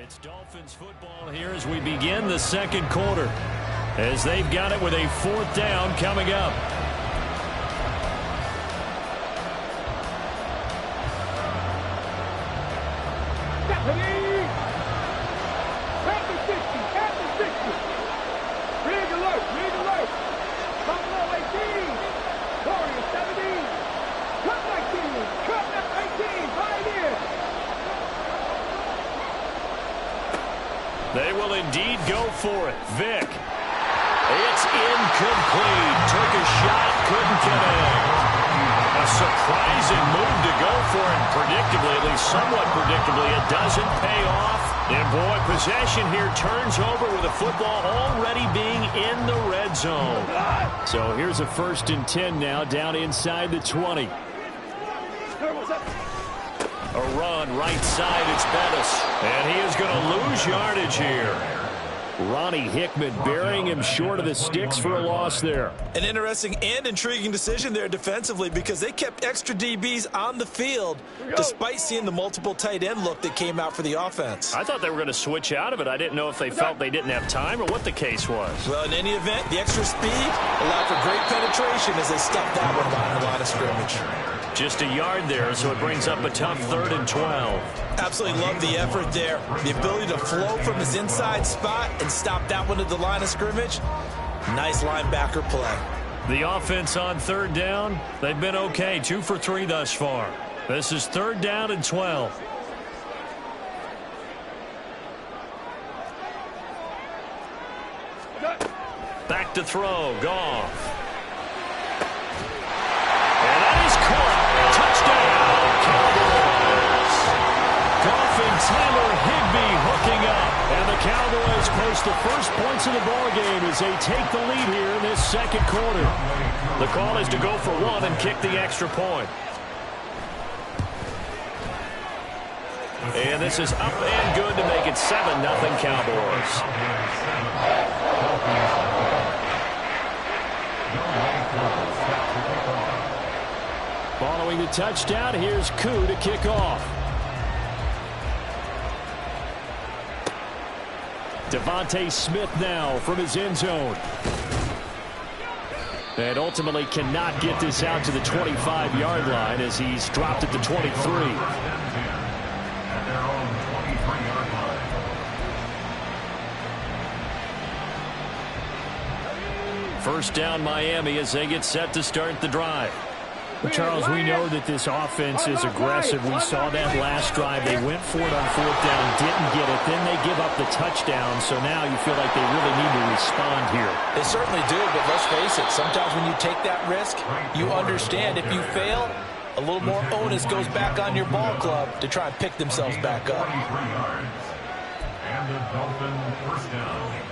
It's Dolphins football here as we begin the second quarter, as they've got it with a fourth down coming up. They will indeed go for it. Vick. It's incomplete. Took a shot, couldn't get in. A surprising move to go for it. Predictably, at least somewhat predictably, it doesn't pay off. And boy, possession here turns over with the football already being in the red zone. So here's a 1st and 10 now, down inside the 20. A run right side, it's Bettis. And he is going to lose yardage here. Ronnie Hickman burying him short of the sticks for a loss there. An interesting and intriguing decision there defensively, because they kept extra DBs on the field despite seeing the multiple tight end look that came out for the offense. I thought they were going to switch out of it. I didn't know if they felt they didn't have time or what the case was. Well, in any event, the extra speed allowed for great penetration as they stuffed that one behind the line of scrimmage. Just a yard there, so it brings up a tough 3rd and 12. Absolutely love the effort there. The ability to flow from his inside spot and stop that one at the line of scrimmage. Nice linebacker play. The offense on 3rd down, they've been okay. 2 for 3 thus far. This is 3rd down and 12. Back to throw, Goff. And that is caught. Touchdown, Cowboys. Goff and Tyler Higbee hooking up. And the Cowboys post the first points of the ballgame as they take the lead here in this second quarter. The call is to go for 1 and kick the extra point. And this is up and good to make it 7-0 Cowboys. Following the touchdown, here's Koo to kick off. Devontae Smith now from his end zone. And ultimately cannot get this out to the 25-yard line as he's dropped at the 23. First down Miami as they get set to start the drive. Charles, we know that this offense is aggressive. We saw that last drive. They went for it on 4th down, didn't get it. Then they give up the touchdown. So now you feel like they really need to respond here. They certainly do, but let's face it. Sometimes when you take that risk, you understand if you fail, a little more onus goes back on your ball club to try and pick themselves back up. And the Dolphin first down.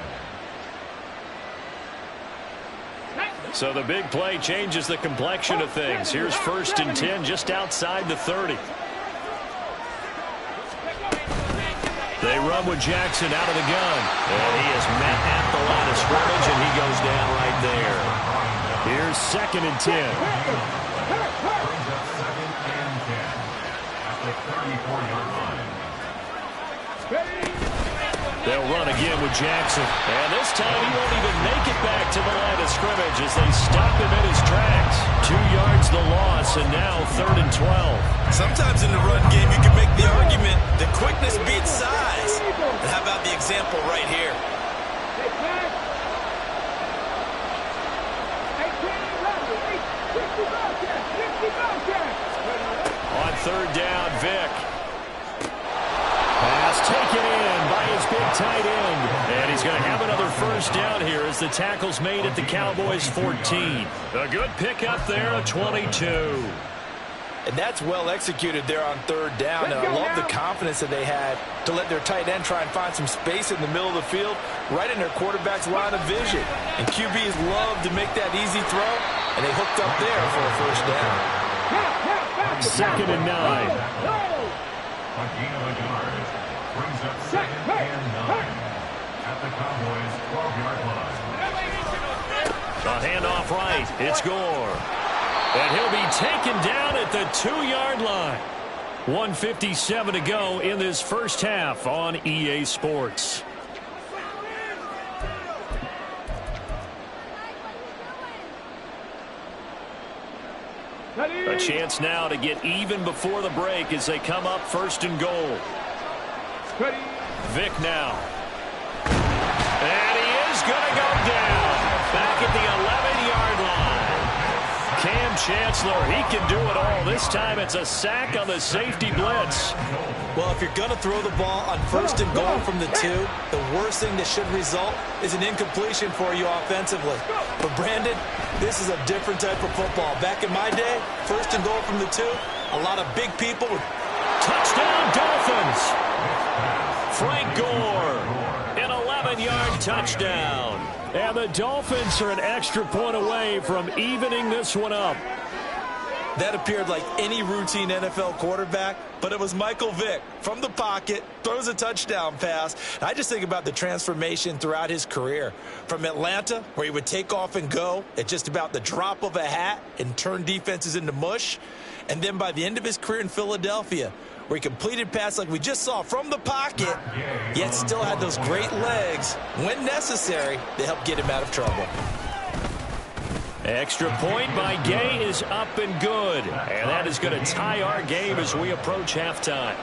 So the big play changes the complexion of things. Here's 1st and 10 just outside the 30. They run with Jackson out of the gun. And he is met at the line of scrimmage, and he goes down right there. Here's 2nd and 10. At the 34-yard line. They'll run again with Jackson. And this time he won't even make it back to the line of scrimmage as they stop him in his tracks. 2 yards the loss, and now 3rd and 12. Sometimes in the run game you can make the argument that quickness beats size. And how about the example right here? On 3rd down, Vick. Pass taken in by his big tight end. And he's going to have another first down here as the tackle's made at the Cowboys' 14. A good pickup there, a 22. And that's well executed there on 3rd down. And I love the confidence that they had to let their tight end try and find some space in the middle of the field, right in their quarterback's line of vision. And QBs love to make that easy throw, and they hooked up there for a first down. 2nd and 9. A gain of a yard brings up 2nd and 9 at the Cowboys' 12-yard line. A handoff right. It's Gore. And he'll be taken down at the 2-yard line. 1:57 to go in this first half on EA Sports. A chance now to get even before the break as they come up first and goal. Vic now. And he is going to go down. Back at the 11-yard line. Cam Chancellor, he can do it all. This time it's a sack on the safety blitz. Well, if you're going to throw the ball on first and goal from the 2, the worst thing that should result is an incompletion for you offensively. But Brandon, this is a different type of football. Back in my day, first and goal from the 2, a lot of big people would... Touchdown Dolphins! Frank Gore, an 11-yard touchdown. And the Dolphins are an extra point away from evening this one up. That appeared like any routine NFL quarterback, but it was Michael Vick from the pocket, throws a touchdown pass. I just think about the transformation throughout his career. From Atlanta, where he would take off and go at just about the drop of a hat and turn defenses into mush. And then by the end of his career in Philadelphia, where he completed passes like we just saw from the pocket, yet still had those great legs, when necessary, to help get him out of trouble. Extra point by Gay is up and good. And that is going to tie our game as we approach halftime.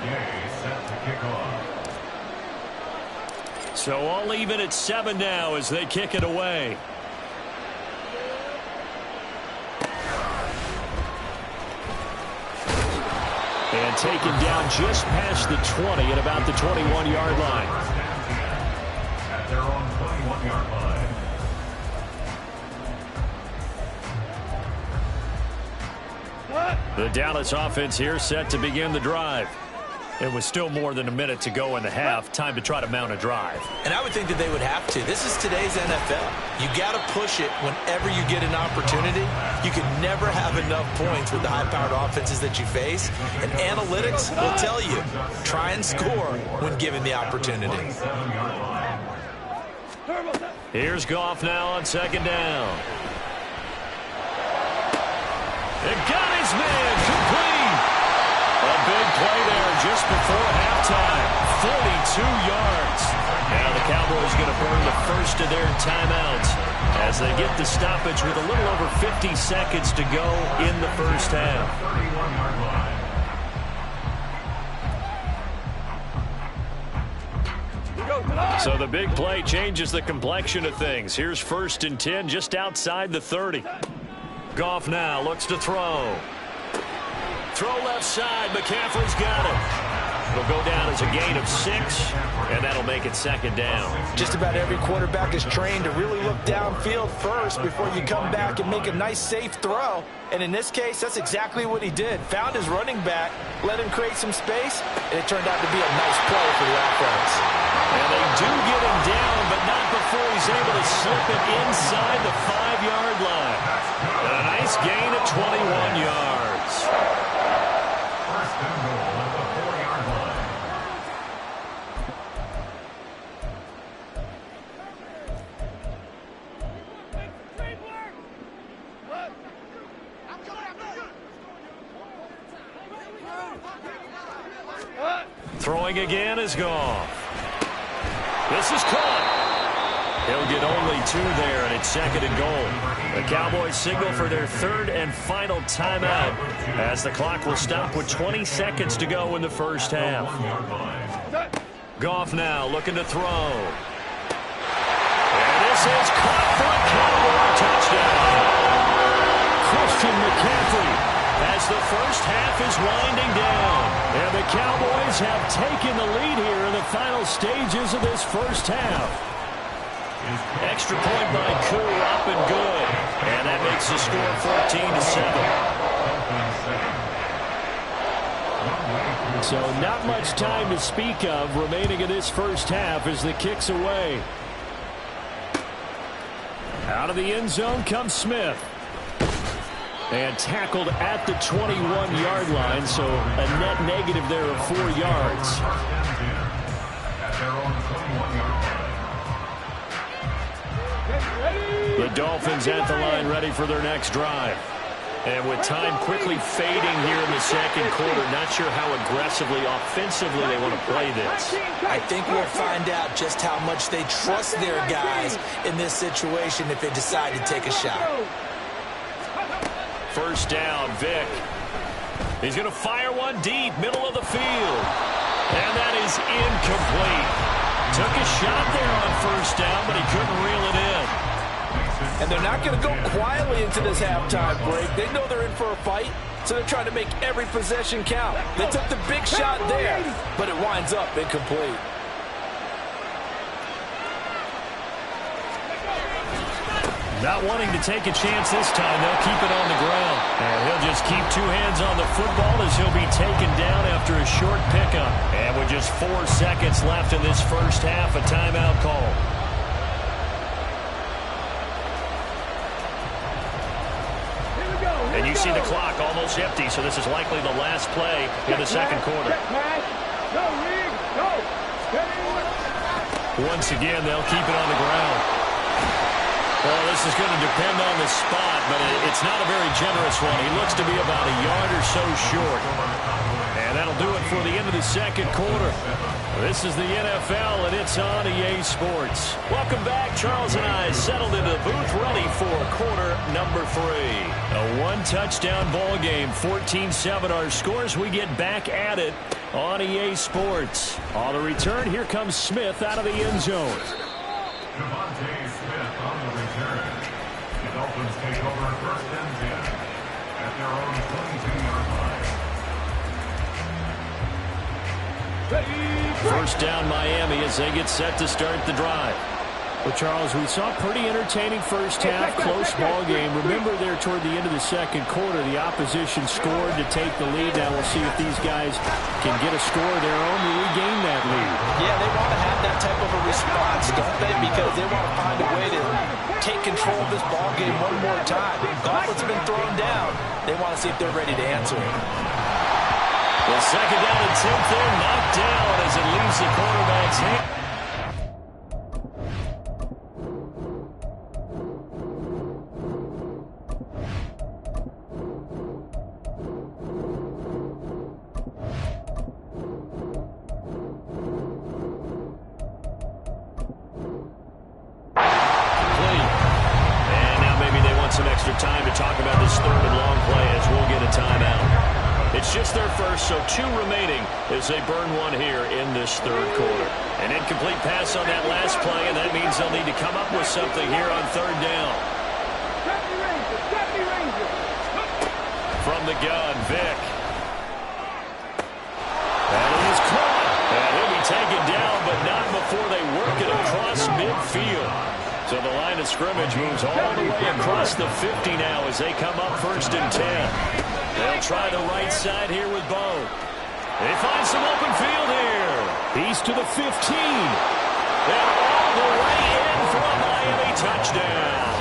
Gay set to kick off. So all even at 7 now as they kick it away. And taken down just past the 20 at about the 21-yard line. At their own 21-yard line. The Dallas offense here set to begin the drive. It was still more than a minute to go in the half. Time to try to mount a drive. And I would think that they would have to. This is today's NFL. You got to push it whenever you get an opportunity. You can never have enough points with the high-powered offenses that you face. And analytics will tell you, try and score when given the opportunity. Here's Goff now on second down. It got his man complete. A big play there just before halftime. 42 yards. Now the Cowboys going to burn the first of their timeouts as they get the stoppage with a little over 50 seconds to go in the first half. 31-yard line. So the big play changes the complexion of things. Here's 1st and 10 just outside the 30. Goff now looks to throw. Throw left side. McCaffrey's got it. It'll go down as a gain of 6, and that'll make it second down. Just about every quarterback is trained to really look downfield first before you come back and make a nice, safe throw. And in this case, that's exactly what he did. Found his running back, let him create some space, and it turned out to be a nice play for the offense. And they do get him down, but not before he's able to slip it inside the 5-yard line. And a nice gain of 21 yards. First and goal at the 4-yard line. Throwing again is Goff. This is caught. He'll get only 2 there, and it's second and goal. The Cowboys signal for their 3rd and final timeout as the clock will stop with 20 seconds to go in the first half. Goff now looking to throw. And this is caught for a Cowboy touchdown. Christian McCaffrey as the first half is winding down. And the Cowboys have taken the lead here in the final stages of this first half. Extra point by Koo, up and good. And that makes the score 14-7. So not much time to speak of remaining in this first half as the kick's away. Out of the end zone comes Smith. And tackled at the 21-yard line, so a net negative there of 4 yards. The Dolphins at the line ready for their next drive. And with time quickly fading here in the second quarter, not sure how aggressively, offensively they want to play this. I think we'll find out just how much they trust their guys in this situation if they decide to take a shot. First down, Vic. He's going to fire one deep, middle of the field. And that is incomplete. Took a shot there on first down, but he couldn't reel it in. And they're not going to go quietly into this halftime break. They know they're in for a fight, so they're trying to make every possession count. They took the big shot there, but it winds up incomplete. Not wanting to take a chance this time, they'll keep it on the ground. And he'll just keep two hands on the football as he'll be taken down after a short pickup. And with just 4 seconds left in this first half, a timeout call. And you see the clock almost empty, so this is likely the last play in the second quarter. Once again, they'll keep it on the ground. Well, this is going to depend on the spot, but it's not a very generous one. He looks to be about a yard or so short. And that'll do it for the end of the second quarter. This is the NFL, and it's on EA Sports. Welcome back. Charles and I settled into the booth, ready for quarter number 3. A one-touchdown ball game, 14-7 our scores. We get back at it on EA Sports. On the return, here comes Smith out of the end zone. Devontae Smith on the return. The Dolphins take over first and 10 at their own 22-yard line. First down Miami as they get set to start the drive. Well, Charles, we saw a pretty entertaining first half, close ball game. Remember there toward the end of the second quarter, the opposition scored to take the lead. Now we'll see if these guys can get a score of their own to regain that lead. Yeah, they want to have that type of a response, don't they? Because they want to find a way to take control of this ball game one more time. Gauntlet's been thrown down. They want to see if they're ready to answer it. Well, second down and 10th there, knocked down as it leaves the quarterback's hand. Some extra time to talk about this third and long play as we'll get a timeout. It's just their first, so 2 remaining as they burn one here in this third quarter. An incomplete pass on that last play, and that means they'll need to come up with something here on third down. From the gun, Vic. That is caught. And he'll be taken down, but not before they work it across midfield. So the line of scrimmage moves all the way across the 50 now as they come up first and 10. They'll try the right side here with Bo. They find some open field here. He's to the 15. And all the way in for a Miami touchdown.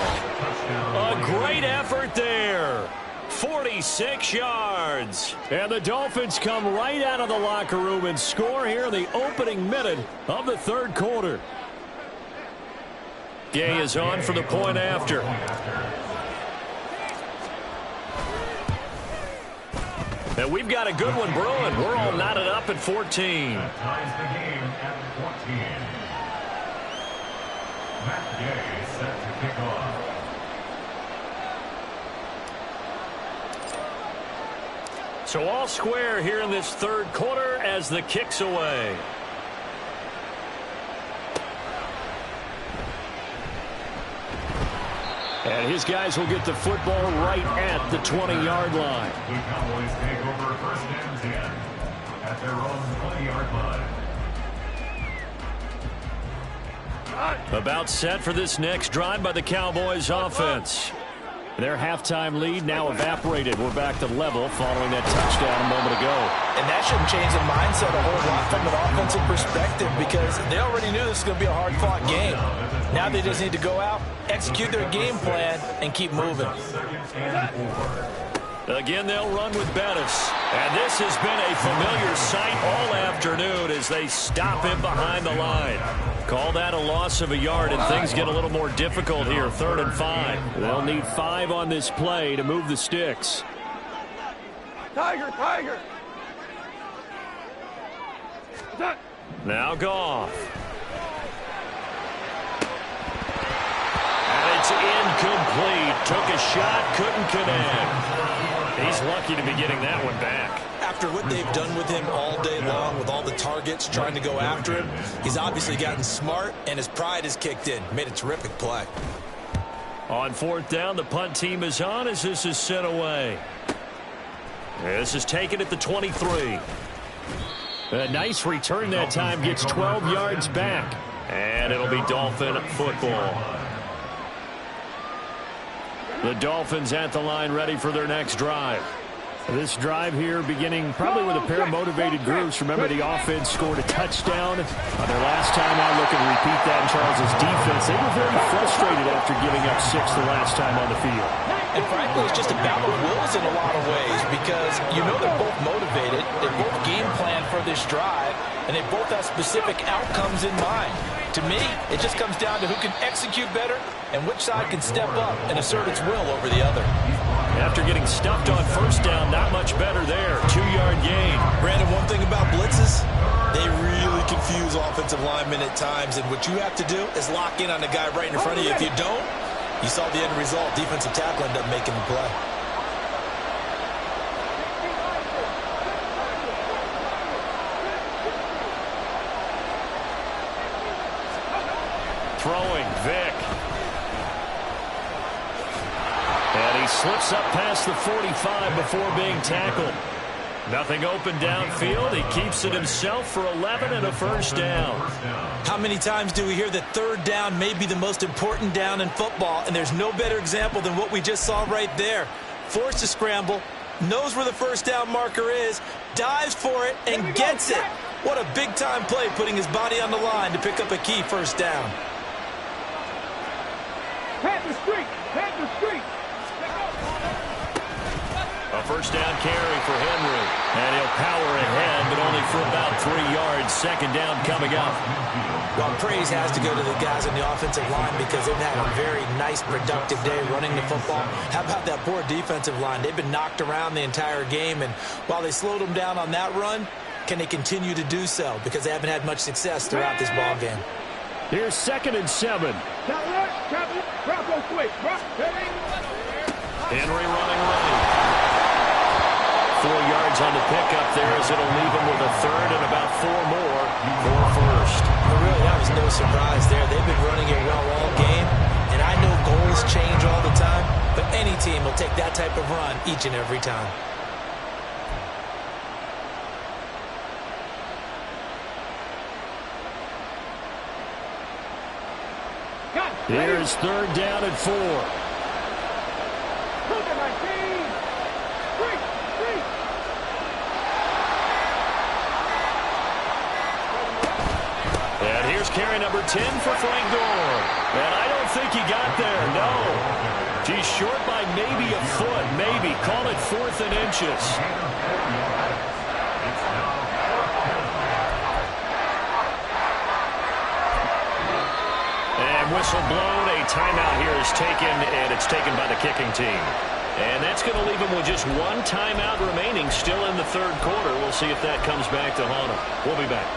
A great effort there. 46 yards. And the Dolphins come right out of the locker room and score here in the opening minute of the third quarter. Gay is on for the point after. And we've got a good one brewing. We're all knotted up at 14. That ties the game at 14. Matt Gay set to kick off. So all square here in this third quarter as the kick's away. And his guys will get the football right at the 20-yard line. The Cowboys take over first and 10 at their own 20-yard line. About set for this next drive by the Cowboys offense. Their halftime lead now evaporated. We're back to level following that touchdown a moment ago. And that shouldn't change the mindset a whole lot from an offensive perspective because they already knew this was going to be a hard-fought game. Now they just need to go out, execute their game plan, and keep moving. Again, they'll run with Bettis. And this has been a familiar sight all afternoon as they stop him behind the line. Call that a loss of a yard, and things get a little more difficult here, 3rd and 5. They'll need 5 on this play to move the sticks. Tiger, Tiger. Now Goff. And it's incomplete. Took a shot, couldn't connect. He's lucky to be getting that one back. After what they've done with him all day long, with all the targets trying to go after him, he's obviously gotten smart, and his pride has kicked in. Made a terrific play. On 4th down, the punt team is on as this is sent away. This is taken at the 23. A nice return that time, gets 12 yards back. And it'll be Dolphin football. The Dolphins at the line, ready for their next drive. This drive here beginning probably with a pair of motivated groups. Remember, the offense scored a touchdown on their last time out. Looking to repeat that in Charles' defense. They were very frustrated after giving up 6 the last time on the field. And frankly, it's just a battle of wills in a lot of ways because you know they're both motivated. They both game plan for this drive, and they both have specific outcomes in mind. To me, it just comes down to who can execute better and which side can step up and assert its will over the other. After getting stuffed on 1st down, not much better there. 2-yard gain. Brandon, one thing about blitzes, they really confuse offensive linemen at times, and what you have to do is lock in on the guy right in front of you. If you don't, you saw the end result. Defensive tackle ended up making the play. Throwing, Vick. And he slips up past the 45 before being tackled. Nothing open downfield. He keeps it himself for 11 and a 1st down. How many times do we hear that 3rd down may be the most important down in football, and there's no better example than what we just saw right there. Forced to scramble, knows where the 1st down marker is, dives for it, and gets it. What a big-time play, putting his body on the line to pick up a key 1st down. Panther Street, Panther Street. A 1st down carry for Henry. And he'll power ahead, but only for about 3 yards. 2nd down coming up. Well, praise has to go to the guys on the offensive line because they've had a very nice, productive day running the football. How about that poor defensive line? They've been knocked around the entire game, and while they slowed them down on that run, can they continue to do so? Because they haven't had much success throughout this ball game. Here's 2nd and 7. Henry running right. 4 yards on the pickup there as it'll leave him with a 3rd and about 4 more for 1st. Well, really, that was no surprise there. They've been running it well all game, and I know goals change all the time, but any team will take that type of run each and every time. Here's 3rd down and 4. And here's carry number 10 for Frank Gore. And I don't think he got there, no. He's short by maybe a foot, maybe. Call it 4th and inches. And whistle blown, a timeout here is taken, and it's taken by the kicking team. And that's going to leave him with just 1 timeout remaining still in the 3rd quarter. We'll see if that comes back to haunt him. We'll be back.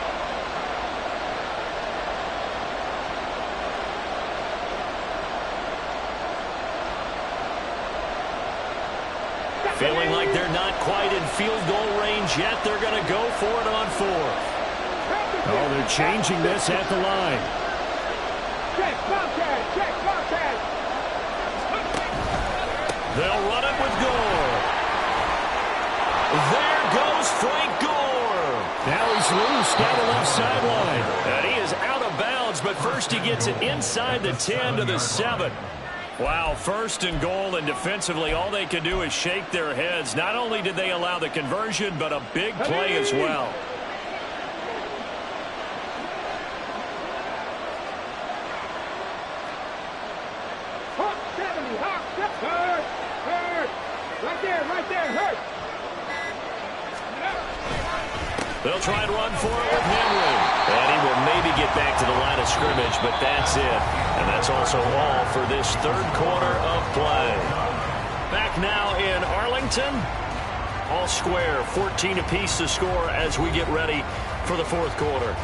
Feeling like they're not quite in field goal range yet. They're going to go for it on 4th. Oh, they're changing this at the line. They'll run it with Gore. There goes Frank Gore. Now he's loose down the left sideline. And he is out of bounds, but first he gets it inside the 10 to the 7. Wow, 1st and goal, and defensively all they can do is shake their heads. Not only did they allow the conversion, but a big play as well. Right there, right there. They'll try and run for it with Henry. And he will maybe get back to the line of scrimmage, but that's it. And that's also all for this third quarter of play. Back now in Arlington. All square, 14 apiece to score as we get ready for the fourth quarter.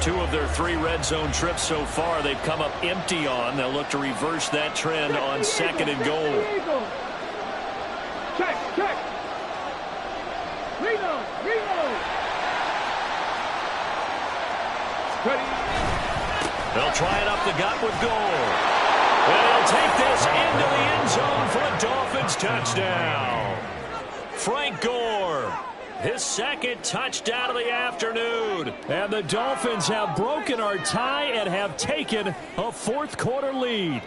Two of their 3 red zone trips so far they've come up empty on. They'll look to reverse that trend on second and goal. Check. Reload. Ready. They'll try it up the gut with goal. And they'll take this into the end zone for a Dolphins touchdown. Frank Gore, his second touchdown of the afternoon. And the Dolphins have broken our tie and have taken a fourth quarter lead.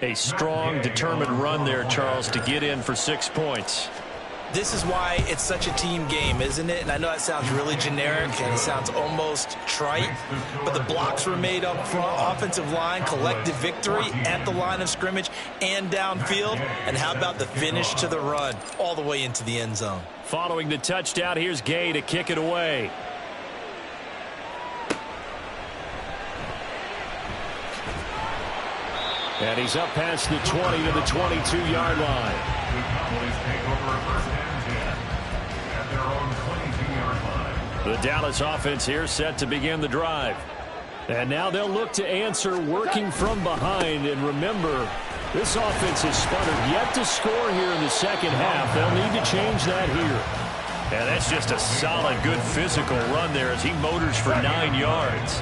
A strong, determined run there, Charles, to get in for 6 points. This is why it's such a team game, isn't it? And I know that sounds really generic and it sounds almost trite, but the blocks were made up front, offensive line, collective victory at the line of scrimmage and downfield. And how about the finish to the run all the way into the end zone? Following the touchdown, here's Gay to kick it away. And he's up past the 20 to the 22-yard line. The Cowboys take over first and 10 at their own 22-yard line. The Dallas offense here set to begin the drive. And now they'll look to answer working from behind. And remember, this offense has sputtered yet to score here in the second half. They'll need to change that here. And that's just a solid, good physical run there as he motors for 9 yards.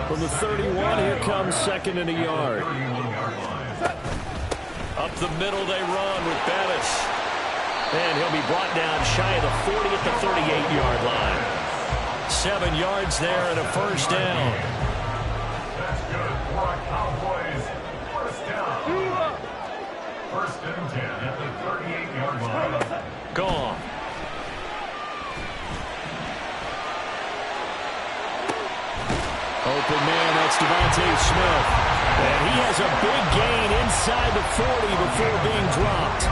From the 31, here comes second and a yard. Up the middle they run with Bettis. And he'll be brought down shy of the 40 at the 38-yard line. 7 yards there and a first down. That's good for a Cowboys first down. First and 10 at the 38-yard line. Gone. Open man, that's Devontae Smith. And he has a big gain inside the 40 before being dropped.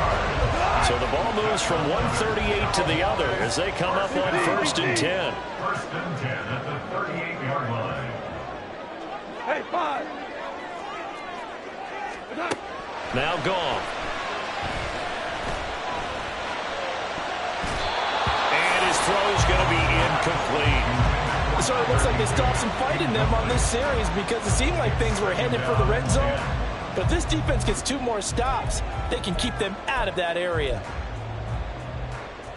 So the ball moves from 138 to the other as they come up on first and 10. First and 10 at the 38-yard line. Hey, 5. Now gone. And his throw's going to be incomplete. So it looks like they stopped some fight in them on this series because it seemed like things were headed for the red zone. But if this defense gets 2 more stops, they can keep them out of that area.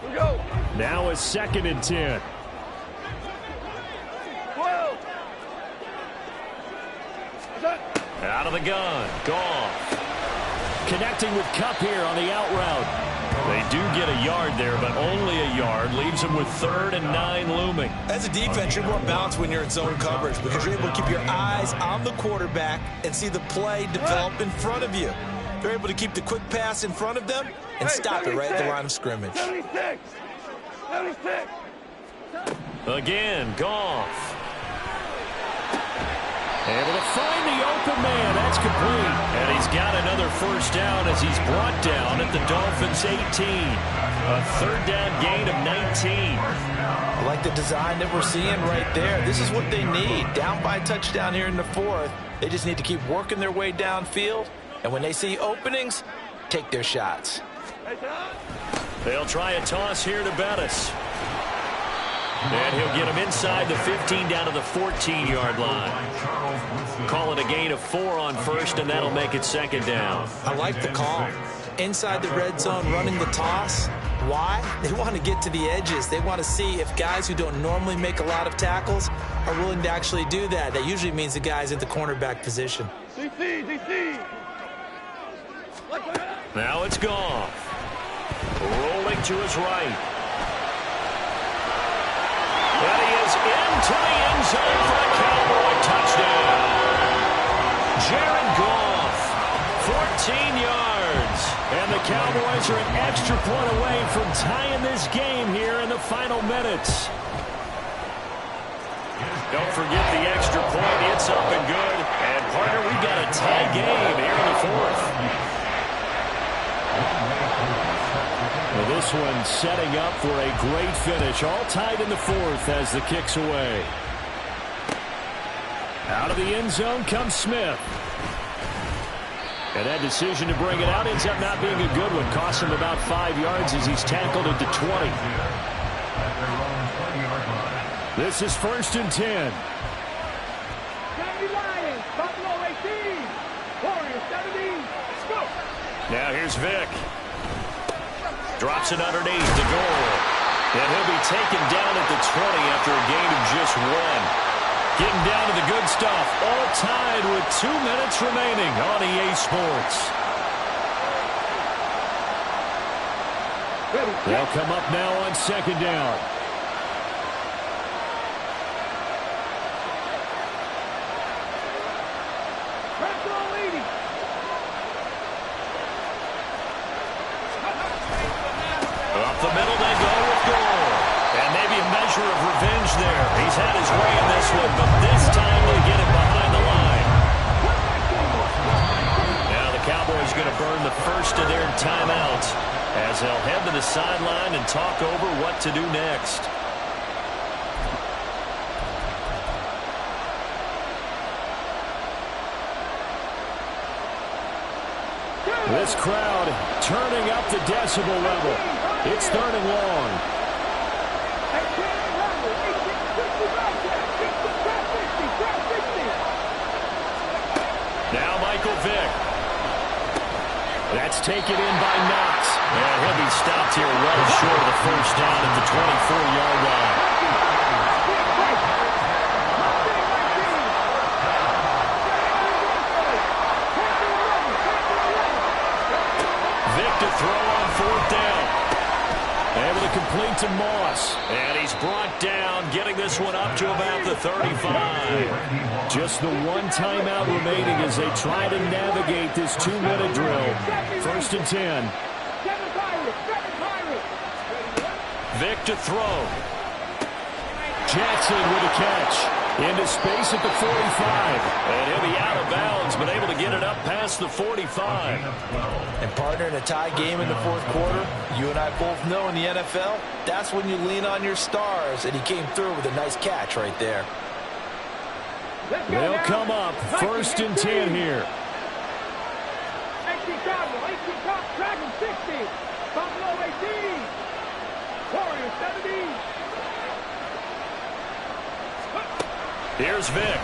We go. Now it's second and 10. 12. Out of the gun. Goff. Connecting with Kupp here on the out route. They do get a yard there, but only a yard. Leaves them with 3rd and 9 looming. As a defense, you're more balanced when you're in zone coverage because you're able to keep your eyes on the quarterback and see the play develop in front of you. You're able to keep the quick pass in front of them and stop it right at the line of scrimmage. 76. 76. Again, Goff. Able to find the open man. That's complete. And he's got another first down as he's brought down at the Dolphins' 18. A 3rd down gain of 19. I like the design that we're seeing right there. This is what they need. Down by a touchdown here in the 4th. They just need to keep working their way downfield. And when they see openings, take their shots. They'll try a toss here to Bettis. And he'll get him inside the 15 down to the 14-yard line. Call it a gain of 4 on first, and that'll make it second down. I like the call. Inside the red zone, running the toss. Why? They want to get to the edges. They want to see if guys who don't normally make a lot of tackles are willing to actually do that. That usually means the guy's at the cornerback position. DC. Now it's Goff. Rolling to his right. And he is into the end zone for a Cowboy touchdown. Jared Goff, 14 yards. And the Cowboys are an extra point away from tying this game here in the final minutes. Don't forget the extra point. It's up and good. And, partner, we've got a tie game here in the 4th. This one setting up for a great finish. All tied in the fourth as the kick's away. Out of the end zone comes Smith. And that decision to bring it out ends up not being a good one. Costs him about 5 yards as he's tackled at the 20. This is 1st and 10. Now here's Vick. Drops it underneath to goal. And he'll be taken down at the 20 after a gain of just 1. Getting down to the good stuff. All tied with 2 minutes remaining on EA Sports. They'll come up now on 2nd down. Up the middle they go with goal. And maybe a measure of revenge there. He's had his way in this one, but this time they get it behind the line. Now the Cowboys going to burn the first of their timeouts as they'll head to the sideline and talk over what to do next. This crowd turning up the decibel level. It's 3rd and long. Now Michael Vick. That's taken in by Knox. And he'll be stopped here well short of the first down at the 24-yard line. Vick to throw on 4th down. Able to complete to Moss. And he's brought down, getting this one up to about the 35. Just the one timeout remaining as they try to navigate this 2-minute drill. 1st and 10. Vick to throw. Jackson with a catch. Into space at the 45. And he'll be out of bounds, but able to get it up past the 45. And partner, in a tie game in the 4th quarter, you and I both know in the NFL, that's when you lean on your stars. And he came through with a nice catch right there. They'll come up 1st and 10 here. Dragon 60. Buffalo 18. Warriors 70. Here's Vick.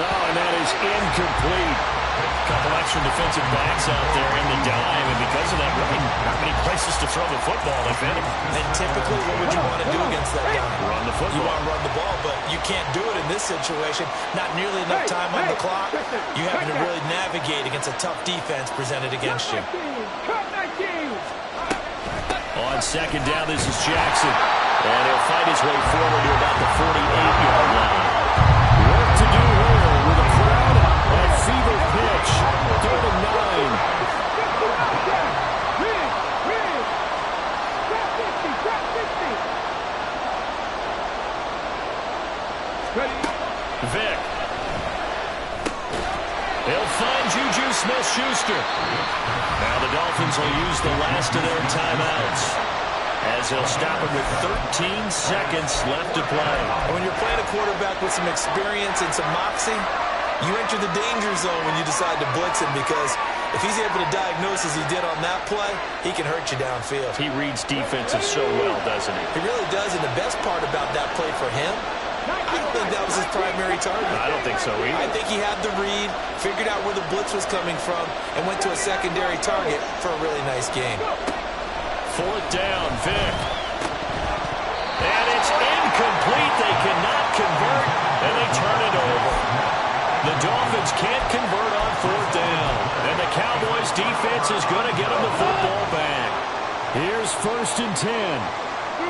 Oh, and that is incomplete. A couple extra defensive backs out there in the dime, and because of that, really not many places to throw the football, if any. And typically, what would you want to do against that guy? Run the football. You want to run the ball, but you can't do it in this situation. Not nearly enough time on the clock. You having to really navigate against a tough defense presented against you. On 2nd down, this is Jackson. And he'll fight his way forward to about the 48-yard line. Work to do here with a crowd at fever pitch. 3rd and 9. Vick. He'll find Juju Smith-Schuster. Now the Dolphins will use the last of their timeouts as they'll stop him with 13 seconds left to play. When you're playing a quarterback with some experience and some moxie, you enter the danger zone when you decide to blitz him, because if he's able to diagnose as he did on that play, he can hurt you downfield. He reads defenses so well, doesn't he? He really does, and the best part about that play for him, I don't think that was his primary target. I don't think so either. I think he had the read, figured out where the blitz was coming from, and went to a secondary target for a really nice game. 4th down, Vick. And it's incomplete. They cannot convert, and they turn it over. The Dolphins can't convert on 4th down, and the Cowboys' defense is going to get them the football back. Here's 1st and 10. 2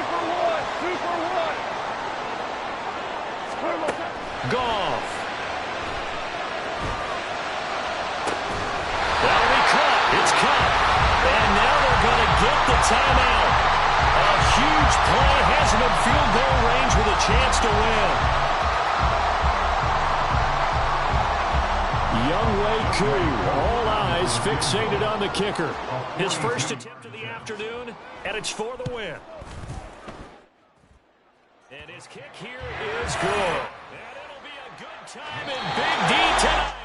for 1. 2 for 1. Goff. That'll be cut. It's cut. And now they're going to get the timeout. A huge play has them in field goal range with a chance to win. Younghoe Koo. All eyes fixated on the kicker. His first attempt of the afternoon, and it's for the win. And his kick here is good. And it'll be a good time in Big D tonight.